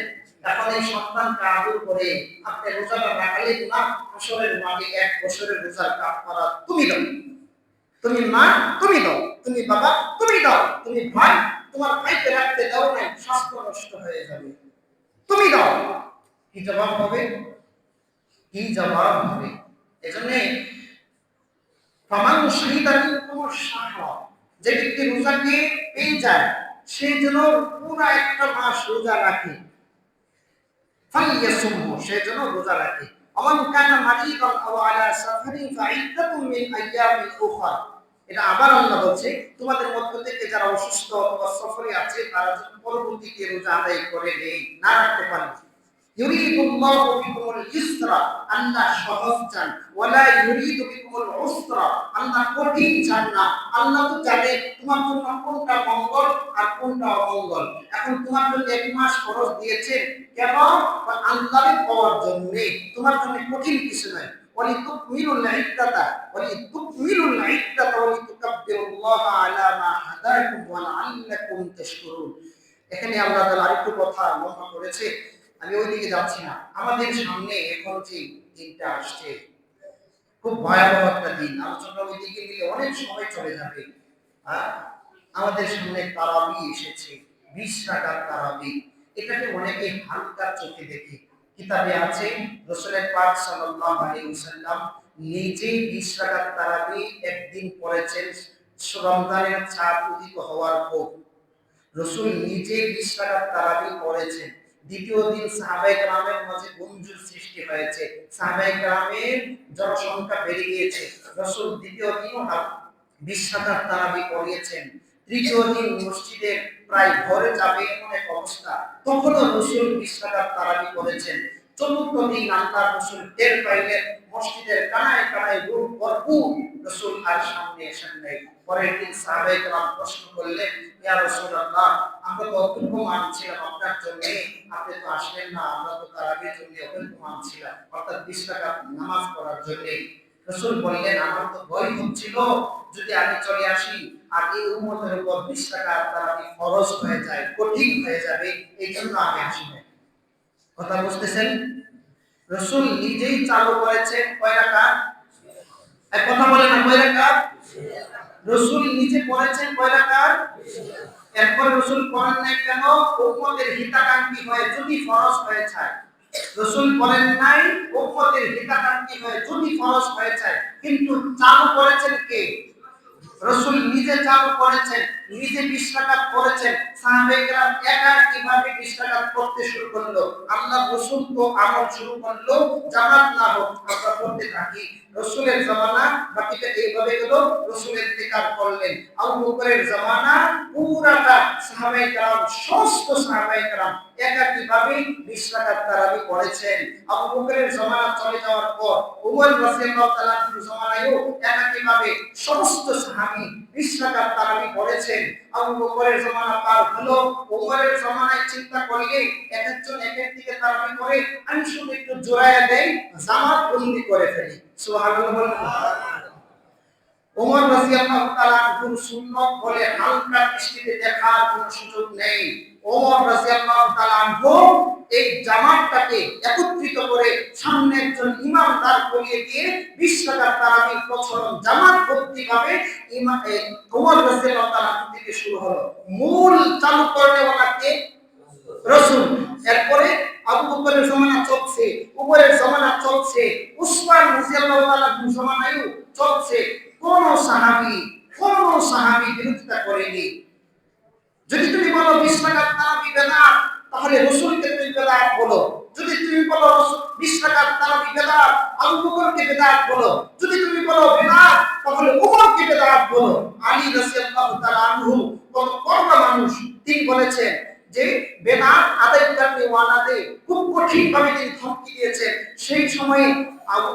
এখন এই সন্তানকে আদর করে আপনি রোজাটা রাখলেন না, বছরের মাঝে এক বছরের রোজার কাফারা তুমি দাও, তুমি মা তুমি দাও, তুমি বাবা তুমি দাও, তুমি ভাই তোমার ভাইকে রাখতে দাও না, স্বাস্থ্য নষ্ট হয়ে যাবে, তুমি দাও। কি জবাব হবে? কি জবাব হবে? এজন্য ফামান শাহিদা মিনকুম শাহরা, যে ব্যক্তি রোজাকে পেয়ে যায় সে যেন পুরো একটা মাস রোজা রাখে, ফালিয়াসুমহু, সে যেন রোজা রাখে। আমান কানা মারিদান আও আলা সাফারিন ফাইদ্দাতুম মিন আইয়ামিন উখরা, এটা আবার আল্লাহ বলছে তোমাদের মধ্য থেকে যারা অসুস্থ অথবা সফরে আছে তারা যেন পরবর্তীতে রোজা আদায় করে নেই, না রাখতে পারে। ইউরিদুল্লাহু বিকুমুল ইসরা, আল্লাহ সহজ চান, ওয়ালা ইউরিদু বিকুমুল উসরা, আল্লাহ কঠিন চান না। আল্লাহ তো জানে তোমার জন্য কোনটা মঙ্গল আর কোনটা অমঙ্গল। এখন তোমার জন্য এক মাস খরচ দিয়েছেন কেন? আল্লাহকে পাওয়ার জন্য, তোমার জন্য কঠিন কিছু নয়। ওয়ালিতুকমিলুল ইদ্দাতা ওয়ালিতুকমিলুল ইদ্দাতা ওয়ালিতুকাব্বিরুল্লাহা আলা মা হাদাকুম ওয়া লাআল্লাকুম তাশকুরুন। এখানে আল্লাহ তাআলা আরেকটু কথা লম্বা করেছে, আমি ওইদিকে যাচ্ছি না। আমাদের সামনে এখন যে দিনটা আসছে খুব ভয়াবহ একটা দিন, আলোচনা ওইদিকে গেলে অনেক সময় চলে যাবে। আমাদের সামনে তারাবি এসেছে, 20 রাকাত তারাবি। এটাকে অনেকে হালকা চোখে দেখে। কিতাবে আছে রাসূলের পাক সাল্লাল্লাহু আলাইহি ওয়াসাল্লাম নিজে 20 রাকাত তারাবি একদিন পড়েছেন রমজানের চাঁদ উদিত হওয়ার পর। রাসূল নিজে 20 রাকাত তারাবি পড়েছেন। দ্বিতীয় দিন সাহাবায়ে কেরামের মাঝে গুঞ্জন সৃষ্টি হয়েছে, সাহাবায়ে কেরামের জনসংখ্যা বেড়ে গিয়েছে। রাসূল দ্বিতীয় দিনও 20 রাকাত তারাবি পড়িয়েছেন। তৃতীয় দিন মসজিদের প্রায় ভরে যাবে এমন এক অবস্থা, তখনও রাসূল 20 রাকাত তারাবি পড়েছেন। চতুর্থ দিন আল্লাহর রাসূল টের পাইলেন মসজিদের কানায় কানায় লোক ভরপুর, রাসূল আর সামনে এসেন নাই। পরের দিন সাহাবায়ে কেরাম প্রশ্ন করলেন, ইয়া রাসূলুল্লাহ, আমরা তো অপেক্ষা মানছিলাম আপনার জন্য, আপনি তো আসলেন না, আমরা তো তারাবির জন্য অপেক্ষা মানছিলাম, অর্থাৎ 20 রাকাত নামাজ পড়ার জন্য। রাসূল বললেন, আমার তো ভয় হচ্ছিল যদি আমি চলে আসি আর এই উম্মতের উপর 20 রাকাত তারাবি ফরজ হয়ে যায়, কঠিন হয়ে যাবে, এই জন্য আমি আসি না। কথা বুঝতেছেন? রাসূল নিজেই চালু করেছেন কয় রাকাত? এক কথা বলেন না, কয় রাকাত? রাসূল নিজে পড়েছেন কয় রাকাত? এরপর রাসূল পড়েন নাই কেন? উম্মতের হিতাকাঙ্ক্ষী হয়ে যদি ফরজ হয়ে যায়। রাসূল বলেন নাই উম্মতের হিতাকাঙ্ক্ষী হয়ে যদি ফরজ হয়ে যায়, কিন্তু চালু করেছেন কে? রাসূল নিজে চালু করেছেন, নিজে 20 রাকাত পড়েছেন। সাহাবায়ে কেরাম একা কিভাবে 20 রাকাত পড়তে শুরু করলো? আল্লাহ রাসূল তো আমল শুরু করলো, জামাত না হোক আমরা পড়তে থাকি। রাসূলের জামানা বাকিটা এইভাবে গেল, রাসূলের ইন্তেকাল করলেন। আবু বকরের জামানা পুরাটা সাহাবায়ে কেরাম, সমস্ত সাহাবায়ে কেরাম একা কিভাবে 20 রাকাত তারাবি পড়েছেন। আবু বকরের জামানা চলে যাওয়ার পর ওমর রাদিয়াল্লাহু তাআলা এর জামানায়ও একা কিভাবে সমস্ত সাহাবী 20 রাকাত তারাবি পড়েছেন। আবু বকরের জামানা পার হলো, ওমরের জামানায় চিন্তা করলে একজন একের দিকে তারাবি পড়ে, আমি শুধু একটু জোড়ায়া দেই, জামাত বন্দি করে ফেলি। সুবহানাল্লাহ বলেন। ওমর রাদিয়াল্লাহু তাআলা আনহুর সুন্নাত বলে হালকা দৃষ্টিতে দেখার কোনো সুযোগ নেই। ওমর রাদিয়াল্লাহু তাআলা আনহু এই জামাতটাকে একত্রিত করে সামনে একজন ইমাম দাঁড় করিয়ে দিয়ে 20 রাকাত তারাবির প্রচলন জামাতবদ্ধভাবে ওমর রাদিয়াল্লাহু তাআলা থেকে শুরু হলো। মূল চালু করেওয়ালা কে? রাসূল। এরপরে আবু বকরের জামানা চলছে, উমরের জামানা চলছে, উসমান রাদিয়াল্লাহু তাআলার জামানায়ও চলছে। কোন সাহাবী বিরোধিতা করেনি। যদি তুমি বলো 20 রাকাত তারাবি বিদআত, তাহলে রাসূলকে তুমি বিদআত বলো। যদি তুমি বলো 20 রাকাত তারাবি বিদআত, আবু বকরকে বিদআত বলো। যদি তুমি বলো বিদআত, তাহলে উমরকে বিদআত বলো। আলী রাদিয়াল্লাহু তাআলা আনহু কত করবা মানুষ, তিনি বলেছেন যে বেদাত আদায় করতে ওয়ানাতে খুব কঠিন ভাবে তিনি ধমকি দিয়েছেন। সেই সময়ে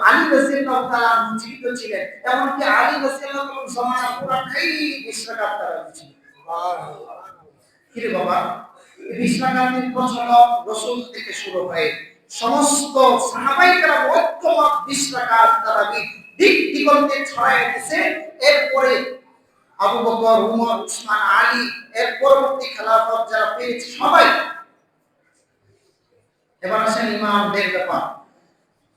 আলী রাদিয়াল্লাহু তাআলা জীবিত ছিলেন, এমনকি আলী রাদিয়াল্লাহু তাআলার জামানা পুরাটাই বিশ্বকাপ তারা ছিল। কিরে বাবা, বিশ্বকাপের প্রচলন রাসূল থেকে শুরু হয়, সমস্ত সাহাবায়ে কেরাম ঐক্যমত বিশ্বকাপ তারা দিক দিগন্তে ছড়ায় দিয়েছে। এরপরে আবু বকর, উমর, উসমান, আলী, এর পরবর্তী খেলাফত যারা পেয়েছে সবাই। এবার আসেন ইমামদের ব্যাপার।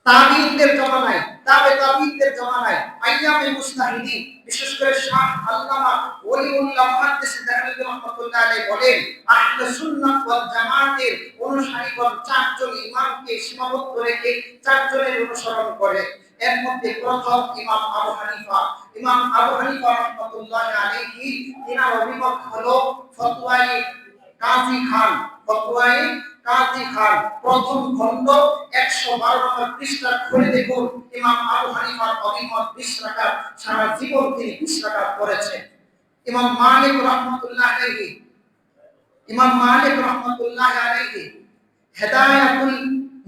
তাবিঈনদের জামানায়, তাবিঈনদের জামানায় আইয়ামে মুস্তাহিদিন, বিশেষ করে শাহ আল্লামা ওলিউল্লাহ মুহাদ্দিস দেহলভী রাহমাতুল্লাহ আলাইহি বলেন, আহলে সুন্নাত ওয়াল জামাতের অনুসারীগণ চারজন ইমামকে সীমাবদ্ধ রেখে চারজনের অনুসরণ করে। এর মধ্যে প্রথম ইমাম আবু হানিফা। ইমাম আবু হানিফা রাহমাতুল্লাহ আলাইহি তিনার অভিমত হলো ফতোয়ায়ে কাজী খান। ফতোয়ায়ে কাজী খান প্রথম খণ্ড 112 নম্বর পৃষ্ঠা খুলে দেখুন। ইমাম আবু হানিফার অভিমত 20 রাকাত, সারা জীবন তিনি 20 রাকাত পড়েছেন। ইমাম মালিক রাহমাতুল্লাহ আলাইহি, ইমাম মালিক রাহমাতুল্লাহ আলাইহি হেদায়াতুল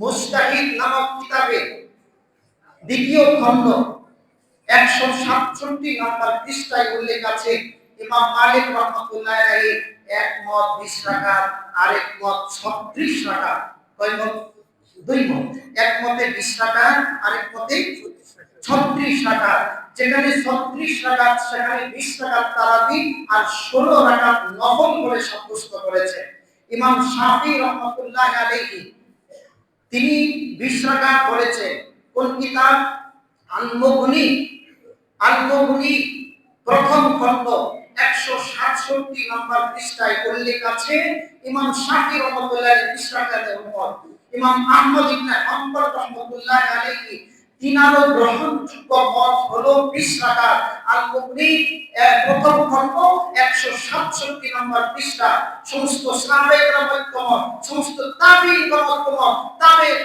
মুস্তাহিদ নামক কিতাবে দ্বিতীয় খণ্ড 167 নম্বর পৃষ্ঠায় উল্লেখ আছে, ইমাম মালিক রাহমাতুল্লাহ আলাইহি এক মত 20 রাকাত, আরেক মত 36 রাকাত। কয় মত? দুই মত। এক মতে 20 রাকাত, আরেক মতে 36 রাকাত। যেখানে 36 রাকাত সেখানে 20 রাকাত তারাবি আর 16 রাকাত নফল করে সাব্যস্ত করেছেন। ইমাম শাফি রাহমাতুল্লাহ আলাইহি তিনি 20 রাকাত বলেছেন। কোন কিতাব? আল-মুগনি। আল-মুগনি প্রথম খণ্ড 167 নম্বর পৃষ্ঠায় উল্লেখ আছে, ইমাম শাফি রাহমাতুল্লাহ আলাইহি 20 রাকাতের উপর। ইমাম আহমদ ইবনে হাম্বল রাহমাতুল্লাহ আলাইহি তিনারও গ্রহণযোগ্য মত হলো 20 রাকাত। আল-মুগনি প্রথম খণ্ড 167 নম্বর পৃষ্ঠা। সমস্ত সাহাবায়ে কেরাম ঐক্যমত, সমস্ত তাবিঈন ঐক্যমত, তাবিঈন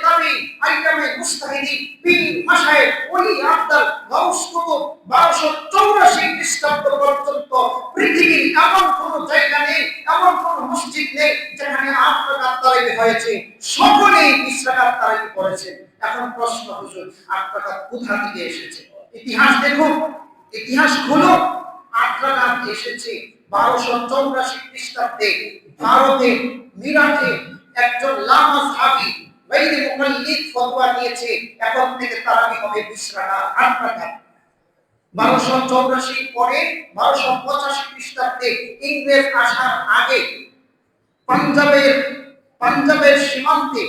আইয়ামে মুস্তাহিদিন, পীর মাশায়েখ, ওলি আফদাল, গাউস কুতুব 1284 খ্রিস্টাব্দ পর্যন্ত পৃথিবীর এমন কোন জায়গা নেই, এমন কোন মসজিদ নেই যেখানে 8 রাকাত তারাবি হয়েছে। সকলেই 20 রাকাত তারাবি করেছে। এখন প্রশ্ন, হুজুর 8 রাকাত কোথা থেকে এসেছে? ইতিহাস দেখুন, ইতিহাস হলো 8 রাকাত এসেছে 1284 খ্রিস্টাব্দে ভারতে মিরাটে একজন লামা সাহাবী বাইরে মুকাল্লিদ ফতোয়া দিয়েছে, এখন থেকে তারাবি হবে 20 রাকাত, 8 রাকাত। 1284 পরে 1285 খ্রিস্টাব্দে ইংরেজ আসার আগে পাঞ্জাবের সীমান্তে,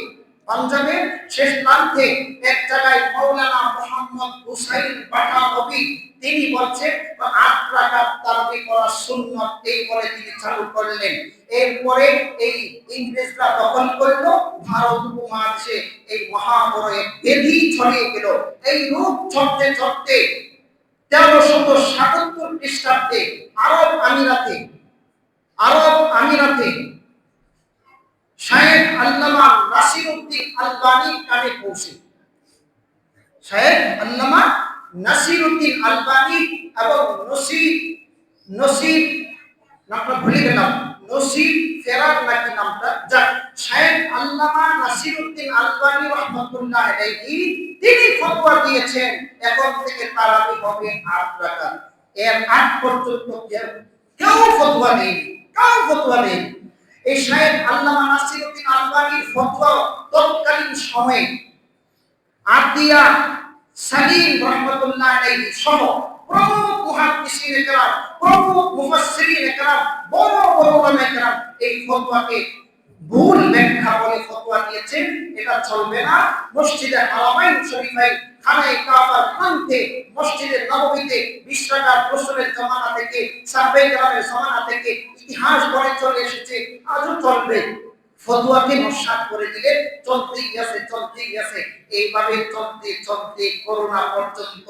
পাঞ্জাবের শেষ প্রান্তে এক জায়গায় মাওলানা মুহাম্মদ হুসাইন বাটানবী তিনি বলছেন 8 রাকাত তারাবি করা সুন্নাত, এই বলে তিনি চালু করলেন। এরপরে এই ইংরেজরা দখল করলো ভারত উপমহাদেশে, এই মহাবড় এক ব্যাধি ছড়িয়ে গেল। এই রূপ ছড়তে ছড়তে 1377 খ্রিস্টাব্দে আরব আমিরাতে শায়েখ আল্লামা নাসিরউদ্দিন আলবানী কানে পৌঁছে। শায়েখ আল্লামা নাসিরউদ্দিন আলবানী এবং নসিব নামটা ভুলে গেলাম, নসিব ফেরার নাকি নামটা, যাক শায়েখ আল্লামা নাসিরউদ্দিন আলবানী রাহমাতুল্লাহ আলাইহি তিনি ফতোয়া দিয়েছেন এখন থেকে তারাবি হবে 8 রাকাত। এর আগ পর্যন্ত কেউ ফতোয়া নেই। এই শায়েখ আল্লামা নাসিরউদ্দিন আলবানীর ফতোয়া তৎকালীন সময়ে আদিয়া সালিম রাহমাতুল্লাহ আলাইহি সহ প্রমুখ মুহাদ্দিসিন কেরাম, প্রমুখ মুফাসসিরিন কেরাম, বড় উলামা কেরাম এই ফতোয়াকে ভুল ব্যাখ্যা বলে ফতোয়া দিয়েছেন। এটা চলবে না। মসজিদে হারামাইন শরীফাই, খানায়ে কাবার প্রান্তে, মসজিদে নববীতে 20 রাকাত রাসূলের জামানা থেকে, সাহাবায়ে কেরামের জামানা থেকে ইতিহাস বলে চলে এসেছে, আজও চলবে। ফতোয়াকে নস্যাৎ করে দিলে চলতেই গেছে। এইভাবে চলতে করোনা পর্যন্ত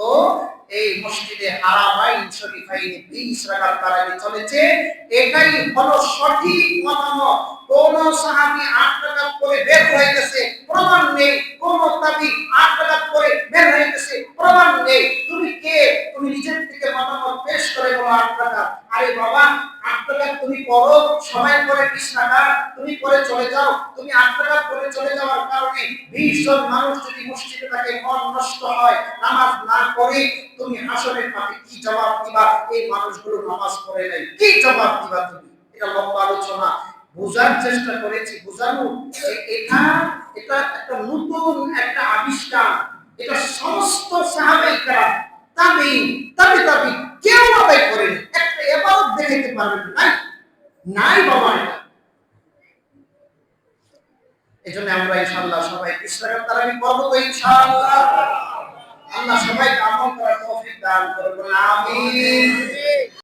এই মসজিদে হারামাইন শরীফাইনে 20 রাকাত তারাবি চলেছে। এটাই হলো সঠিক মতামত। কোন সাহাবী 8 রাকাত করে বের হয়ে গেছে প্রমাণ নেই, কোন তাবী 8 রাকাত করে বের হয়ে গেছে প্রমাণ নেই। তুমি কে? তুমি নিজের থেকে মতামত পেশ করে বলো 8 রাকাত। আরে বাবা, 8 রাকাত তুমি পড়ো, সময় করে 20 টাকা তুমি করে চলে যাও, তুমি 8 টাকা করে চলে যাওয়ার কারণে 20 জন মানুষ যদি মসজিদে থাকে, মন নষ্ট হয়, নামাজ না পড়ে, তুমি হাসরের মাঠে কি জবাব দিবা? এই মানুষগুলো নামাজ পড়ে নাই, কি জবাব দিবা তুমি? এটা লম্বা আলোচনা, বোঝার চেষ্টা করেছি, বোঝানো যে এটা এটা একটা নতুন একটা আবিষ্কার। এটা সমস্ত সাহাবায়ে কেরাম, তাবেঈন, তাবেঈন কেউ আদায় করেনি। একটা ইবাদত দেখাইতে পারবেন না, নাই বাবা। এটা এজন্য আমরা ইনশাআল্লাহ সবাই ইসলামের তারাবি করব তো ইনশাআল্লাহ। আল্লাহ সবাইকে আমল করার তৌফিক দান করুন, আমিন।